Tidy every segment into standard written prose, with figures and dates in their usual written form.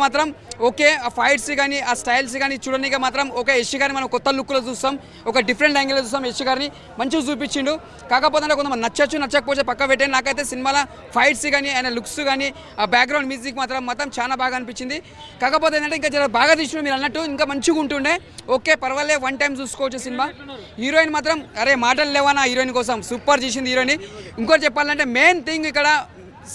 మాత్రం ఓకే, ఆ ఫైట్స్ కానీ ఆ స్టైల్స్ కానీ చూడడానికి మాత్రం ఓకే, యష్ గారిని మనం కొత్త లుక్లో చూస్తాం, ఒక డిఫరెంట్ యాంగిల్లో చూస్తాం. యష్ గారిని మంచిగా చూపించిండు. కాకపోతే అంటే కొంతమంది నచ్చకపోతే పక్క పెట్టండి. నాకైతే సినిమాలో ఫైట్స్ కానీ ఆయన లుక్స్ కానీ ఆ బ్యాక్గ్రౌండ్ మ్యూజిక్ మాత్రం చాలా బాగా అనిపించింది. కాకపోతే ఏంటంటే ఇంకా జర బాగా తీసిన మీరు అన్నట్టు ఇంకా మంచిగా ఉంటుండే. ఓకే పర్వాలే, వన్ టైం చూసుకోవచ్చు సినిమా. హీరోయిన్ మాత్రం అరే మాటలు లేవనా హీరోయిన్ కోసం, సూపర్ చేసింది హీరోయిన్. ఇంకోటి చెప్పాలంటే మెయిన్ థింగ్ ఇక్కడ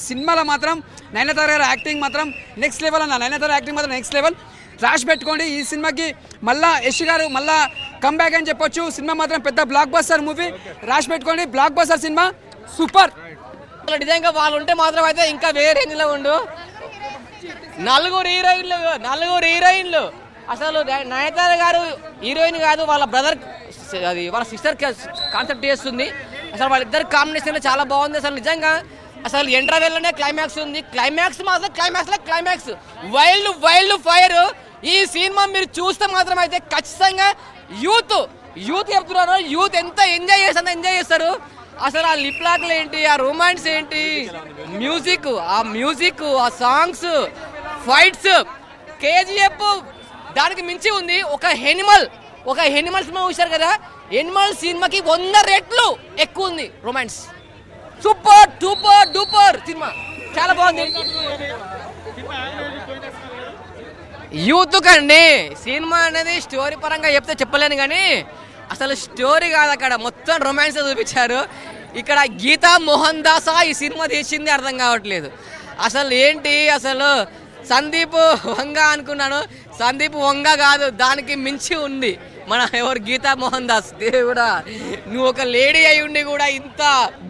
సినిమాలో మాత్రం నయనతార గారి యాక్టింగ్ మాత్రం నెక్స్ట్ లెవెల్ అన్న. నయనతార యాక్టింగ్ మాత్రం నెక్స్ట్ లెవెల్. రాసి పెట్టుకోండి, ఈ సినిమాకి మళ్ళా యష్ గారు మళ్ళా కంబ్యాక్ అని చెప్పొచ్చు. సినిమా మాత్రం పెద్ద బ్లాక్ బస్టర్ మూవీ. రాసి పెట్టుకోండి, బ్లాక్ బస్టర్ సినిమా, సూపర్. నిజంగా వాళ్ళు ఉంటే మాత్రం అయితే ఇంకా వేరే రేంజ్లో ఉండు. నలుగురు హీరోయిన్లు అసలు నయనతార గారు హీరోయిన్ కాదు, వాళ్ళ బ్రదర్ అది వాళ్ళ సిస్టర్ కాన్సెప్ట్ చేస్తుంది. అసలు వాళ్ళిద్దరు కాంబినేషన్ చాలా బాగుంది. అసలు నిజంగా అసలు ఎంట్రవెల్లోనే క్లైమాక్స్ ఉంది. క్లైమాక్స్ మాత్రం క్లైమాక్స్ వైల్డ్ ఫైర్. ఈ సినిమా మీరు చూస్తే మాత్రం అయితే ఖచ్చితంగా యూత్ చెప్తున్నారు, యూత్ ఎంత ఎంజాయ్ చేస్తారు. అసలు ఆ లిప్ లాక్లు ఏంటి, ఆ రొమాన్స్ ఏంటి, మ్యూజిక్ ఆ సాంగ్స్, ఫైట్స్, కేజీఎఫ్ దానికి మించి ఉంది. ఒక ఎనిమల్ సినిమా చూశారు కదా, ఎనిమల్ సినిమాకి 100 రెట్లు ఎక్కువ ఉంది రొమాన్స్. సూపర్ డూపర్ సినిమా, చాలా బాగుంది. యూత్ కండి సినిమా అనేది స్టోరీ పరంగా చెప్తే చెప్పలేను కానీ అసలు స్టోరీ కాదు, అక్కడ మొత్తం రొమాన్స్ చూపించారు. ఇక్కడ గీతా మోహన్ దాస్ ఈ సినిమా తీసింది అర్థం కావట్లేదు. అసలు ఏంటి, అసలు సందీప్ వంగ అనుకున్నాను, సందీప్ వంగ కాదు, దానికి మించి ఉంది మన ఎవరు గీతా మోహన్ దాస్. దేవుడా, నువ్వు ఒక లేడీ అయి ఉండి కూడా ఇంత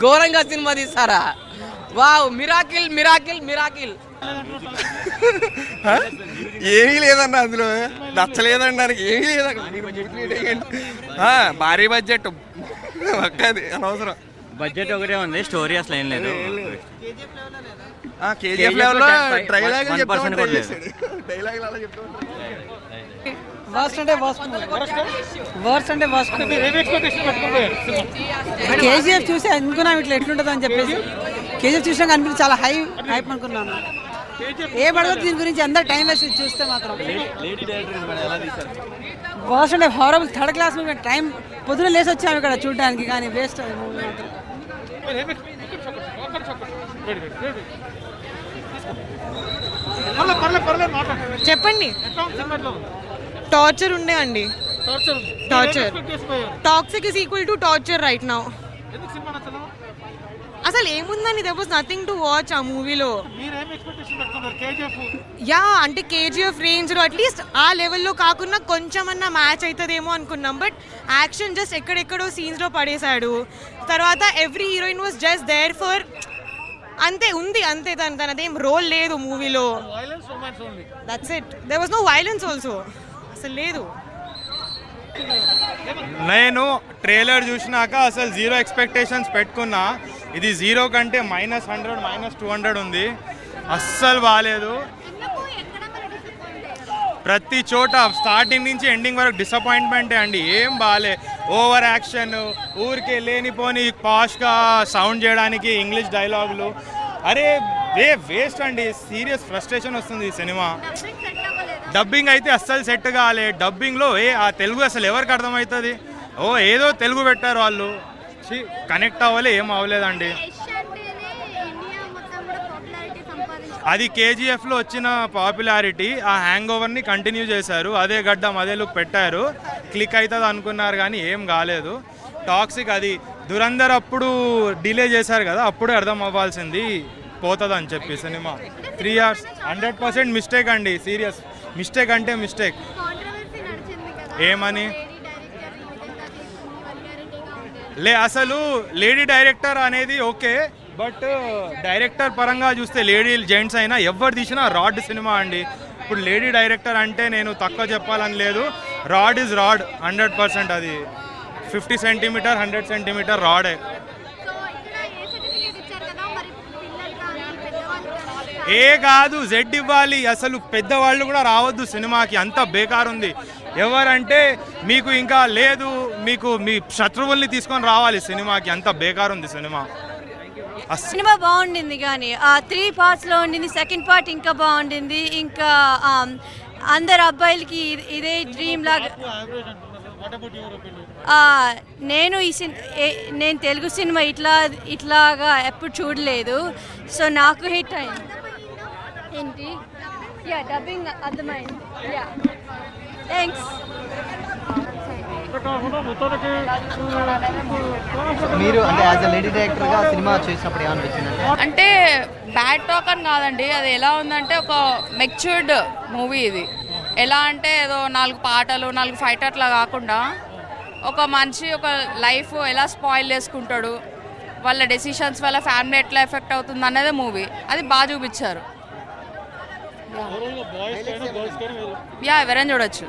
ఘోరంగా సినిమా తీస్తారా? Wow, miracle. ఏమీ లేదన్న, అందులో నచ్చలేదండి, దానికి ఏమీ లేదన్న. భారీ బడ్జెట్ ఒక్కది అనవసరం. బడ్జెట్ ఒకటే ఉంది, స్టోరీ అసలు ఏం లేదు. కేజీఎఫ్ లెవెల్లో డైలాగ్ కేజీఎఫ్ చూసి అనుకున్నాం ఇట్లా ఎట్లుంటుంది అని చెప్పేసి. కేజీఎఫ్ చూసినాక అనిపించి చాలా హైప్ అనుకున్నాను. ఏ పడదు దీని గురించి అందరు టైం వేస్ట్ చూస్తే మాత్రం. వర్స్ట్ అంటే horrible, third class movie. Time పొద్దున లేసి వచ్చాము ఇక్కడ చూడడానికి, కానీ వేస్ట్ అది మూవీ మాత్రం. చెప్పండి. టార్చర్ ఉండే అండి, torture. Toxic is equal to torture right now. అసలు ఏముందని, there was nothing to watch ఆ మూవీలో. యా అంటే కేజీఎఫ్ రేంజ్లో అట్లీస్ట్ ఆ లెవెల్లో కాకుండా కొంచెం అన్నా మ్యాచ్ అవుతుందేమో అనుకున్నాం. బట్ యాక్షన్ జస్ట్ ఎక్కడెక్కడో సీన్స్లో పడేశాడు. తర్వాత every heroine was just there for అంతే ఉంది, అంతే. తనదేం రోల్ లేదు మూవీలో. That's it. There was no violence also, అసలు లేదు. నేను ట్రైలర్ చూసినాక అసలు 0 ఎక్స్పెక్టేషన్స్ పెట్టుకున్నా. ఇది 0 కంటే -100 -200 ఉంది. అస్సలు బాగాలేదు. ప్రతి చోట స్టార్టింగ్ నుంచి ఎండింగ్ వరకు డిసప్పాయింట్మెంటే అండి. ఏం బాగాలే. ఓవర్ యాక్షన్, ఊరికే లేనిపోని పాష్గా సౌండ్ చేయడానికి ఇంగ్లీష్ డైలాగులు. అరే వేస్ట్ అండి. సీరియస్ ఫ్రస్ట్రేషన్ వస్తుంది ఈ సినిమా. డబ్బింగ్ అయితే అస్సలు సెట్ కాలే. డబ్బింగ్లో ఆ తెలుగు అసలు ఎవరికి అర్థమవుతుంది? ఏదో తెలుగు పెట్టారు వాళ్ళు, కనెక్ట్ అవ్వలే, ఏం అవ్వలేదండి. అది కేజీఎఫ్లో వచ్చిన పాపులారిటీ, ఆ హ్యాంగ్ ఓవర్ని కంటిన్యూ చేశారు. అదే గడ్డం అదే లుక్ పెట్టారు, క్లిక్ అవుతుంది అనుకున్నారు కానీ ఏం కాలేదు. టాక్సిక్ అది దురంధర్ అప్పుడు డిలే చేశారు కదా, అప్పుడే అర్థం అవ్వాల్సింది పోతుంది అని చెప్పి సినిమా. 3 hours 100% మిస్టేక్ అండి. సీరియస్ మిస్టేక్ అంటే మిస్టేక్. ఏమని అసలు లేడీ డైరెక్టర్ అనేది ఓకే, బట్ డైరెక్టర్ పరంగా చూస్తే లేడీ జెంట్స్ అయినా ఎవరు తీసినా రాడ్ సినిమా అండి. ఇప్పుడు లేడీ డైరెక్టర్ అంటే నేను తక్కువ చెప్పాలని లేదు. Rod is rod 100%. అది 50 సెంటీమీటర్ 100 సెంటీమీటర్ రాడే. కాదు జెడ్ ఇవ్వాలి. అసలు పెద్దవాళ్ళు కూడా రావద్దు సినిమాకి, అంత బేకార్ ఉంది. ఎవరంటే మీకు ఇంకా లేదు, మీకు మీ శత్రువుల్ని తీసుకొని రావాలి సినిమాకి, అంత బేకార్ ఉంది సినిమా. సినిమా బాగుండింది కానీ 3 partsలో ఉండింది. సెకండ్ పార్ట్ ఇంకా బాగుండింది. ఇంకా అందరు అబ్బాయిలకి ఇదే డ్రీమ్ లాగా. నేను తెలుగు సినిమా ఇట్లాగా ఎప్పుడు చూడలేదు. సో నాకు హిట్ అయింది. ఏంటి డబ్బింగ్ అర్థమైంది. థ్యాంక్స్. మీరు అంటే యాజ్ అ లేడీ డైరెక్టర్గా సినిమా చేసినప్పుడు ఏమనిపించింది? అంటే బ్యాడ్ టాక్ అని కాదండి, అది ఎలా ఉందంటే ఒక మెచ్యూర్డ్ మూవీ ఇది. ఎలా అంటే ఏదో 4 పాటలు 4 ఫైట్ అట్లా కాకుండా ఒక మనిషి ఒక లైఫ్ ఎలా స్పాయిల్ చేసుకుంటాడు, వాళ్ళ డెసిషన్స్ వల్ల ఫ్యామిలీ ఎట్లా ఎఫెక్ట్ అవుతుంది అనేది మూవీ. అది బాగా చూపించారు. ఎవరైనా చూడొచ్చు.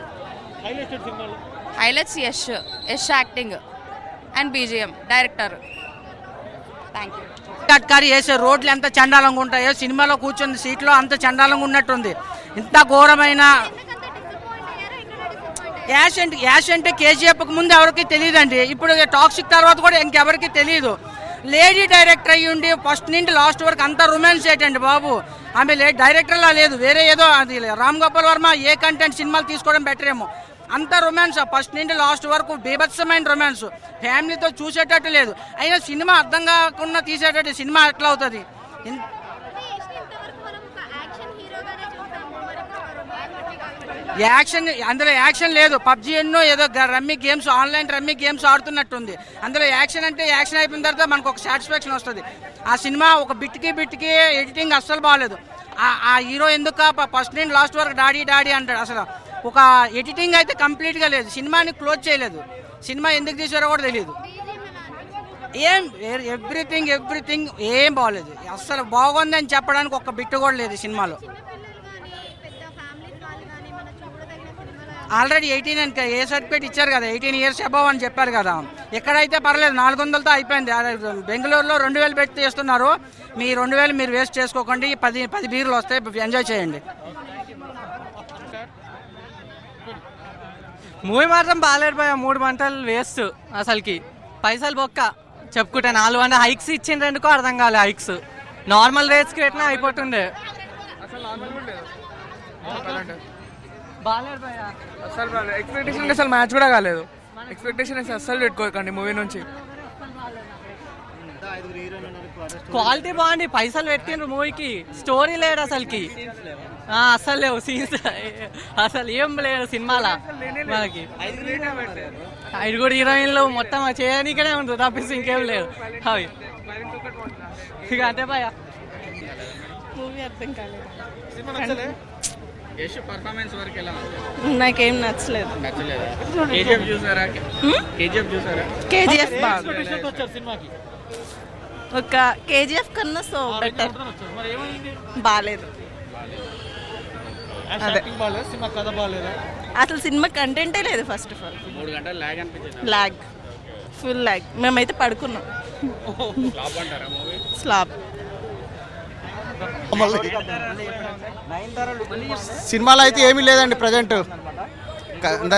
Highlights Yash acting and BGM director. Thank you. కట్కారి వేసే రోడ్లు ఎంత చండాలంగా ఉంటాయో సినిమాలో కూర్చున్న సీట్లో అంత చండాలంగా ఉన్నట్టుంది. ఇంత ఘోరమైన యాష్ అంటే కేజీఎఫ్కి ముందు ఎవరికి తెలియదండి. ఇప్పుడు టాక్సిక్ తర్వాత కూడా ఇంకెవరికి తెలియదు. లేడీ డైరెక్టర్ అయ్యి ఉండి ఫస్ట్ నుండి లాస్ట్ వరకు అంత రొమాన్స్ ఏంటండి బాబు. ఆమె డైరెక్టర్లా లేదు, వేరే ఏదో అది రామ్ గోపాల్ వర్మ ఏ కంటెంట్ సినిమాలు తీసుకోవడం బెటర్ ఏమో. అంత రొమాన్స్ ఫస్ట్ నుండి లాస్ట్ వరకు బీభత్సమైన రొమాన్స్, ఫ్యామిలీతో చూసేటట్టు లేదు. అయినా సినిమా అర్థం కాకుండా తీసేటట్టు సినిమా ఎట్లా అవుతుంది? అందులో యాక్షన్ లేదు. పబ్జీ ఎన్నో ఏదో rummy games, online rummy games ఆడుతున్నట్టుంది. అందులో యాక్షన్ అంటే యాక్షన్ అయిపోయిన తర్వాత మనకు ఒక సాటిస్ఫాక్షన్ వస్తుంది. ఆ సినిమా ఒక బిట్కి ఎడిటింగ్ అస్సలు బాగాలేదు. ఆ హీరో ఎందుకు ఫస్ట్ నుండి లాస్ట్ వరకు డాడీ అంటాడు. అసలు ఒక ఎడిటింగ్ అయితే కంప్లీట్గా లేదు. సినిమాని క్లోజ్ చేయలేదు. సినిమా ఎందుకు తీసారో కూడా తెలియదు. ఎవ్రీథింగ్ ఏం బాగోలేదు. అస్సలు బాగుందని చెప్పడానికి ఒక్క బిట్టు కూడా లేదు సినిమాలో. ఆల్రెడీ 18 అని ఏ సర్టిఫికేట్ ఇచ్చారు కదా, 18 years అబవ్ అని చెప్పారు కదా. ఎక్కడైతే పర్లేదు 400తో అయిపోయింది. బెంగళూరులో 2000 పెట్టి తీస్తున్నారు. మీ 2000 మీరు వేస్ట్ చేసుకోకండి. 10 బీర్లు వస్తాయి, ఎంజాయ్ చేయండి. మూవీ మాత్రం బాగాలేదు భయ. 3 గంటలు వేస్ట్ అసలుకి. పైసలు బొక్క చెప్పుకుంటే 400 హైక్స్ ఇచ్చిండ్రెందుకో అర్థం కాలే. హైక్స్ నార్మల్ రేట్స్కి పెట్టినా అయిపోతుండే. బాగాలేదు భయ అసలు. ఎక్స్పెక్టేషన్ అసలు మ్యాచ్ కూడా కాలేదు. ఎక్స్పెక్టేషన్ అసలు పెట్టుకోకండి మూవీ నుంచి. క్వాలిటీ బాగుంది, పైసలు పెట్టిండ్రు మూవీకి. స్టోరీ లేదు అసలుకి, అసలు లేవు సీన్స్, అసలు ఏం లేదు సినిమాలో. మనకి 5 హీరోయిన్లు మొత్తం చేయడానికనే ఉంటుంది తప్పిస్తే ఇంకేం లేదు. అవి ఇక అంతే భయ. మూవీ అర్థం కాలేదు. నాకేం నచ్చలేదు. కేజీఎఫ్ ఒక కేజీఎఫ్ కన్నా సో బెటర్. బాగాలేదు. అసలు సినిమా కంటెంటే లేదు. ఫస్ట్ ఆఫ్ ఆల్ 3 గంటలు ల్యాగ్, ఫుల్ ల్యాగ్. మేమైతే పడుకున్నాం. స్లాబ్. సినిమాలో అయితే ఏమీ లేదండి ప్రజెంట్.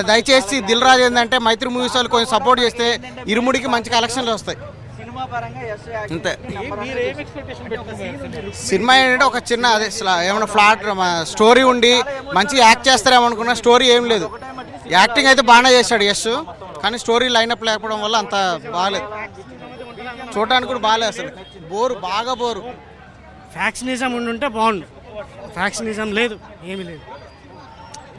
దయచేసి దిల్ రాజు ఏంటంటే మైత్రి మూవీస్ వాళ్ళు కొంచెం సపోర్ట్ చేస్తే ఇరుముడికి మంచి కలెక్షన్లు వస్తాయి అంతే. సినిమా ఏంటంటే ఒక చిన్న అదే ఏమైనా ఫ్లాట్ స్టోరీ ఉండి మంచి యాక్ట్ చేస్తారేమనుకున్నా, స్టోరీ ఏం లేదు. యాక్టింగ్ అయితే బాగానే చేశాడు యశ్, కానీ స్టోరీ లైనప్ లేకపోవడం వల్ల అంత బాగాలేదు. చూడడానికి కూడా బాగాలేదు. అసలు బాగా బోరు. ఫ్యాక్షనిజం ఉండుంటే బాగుండు. ఫ్యాక్షనిజం లేదు, ఏమీ లేదు.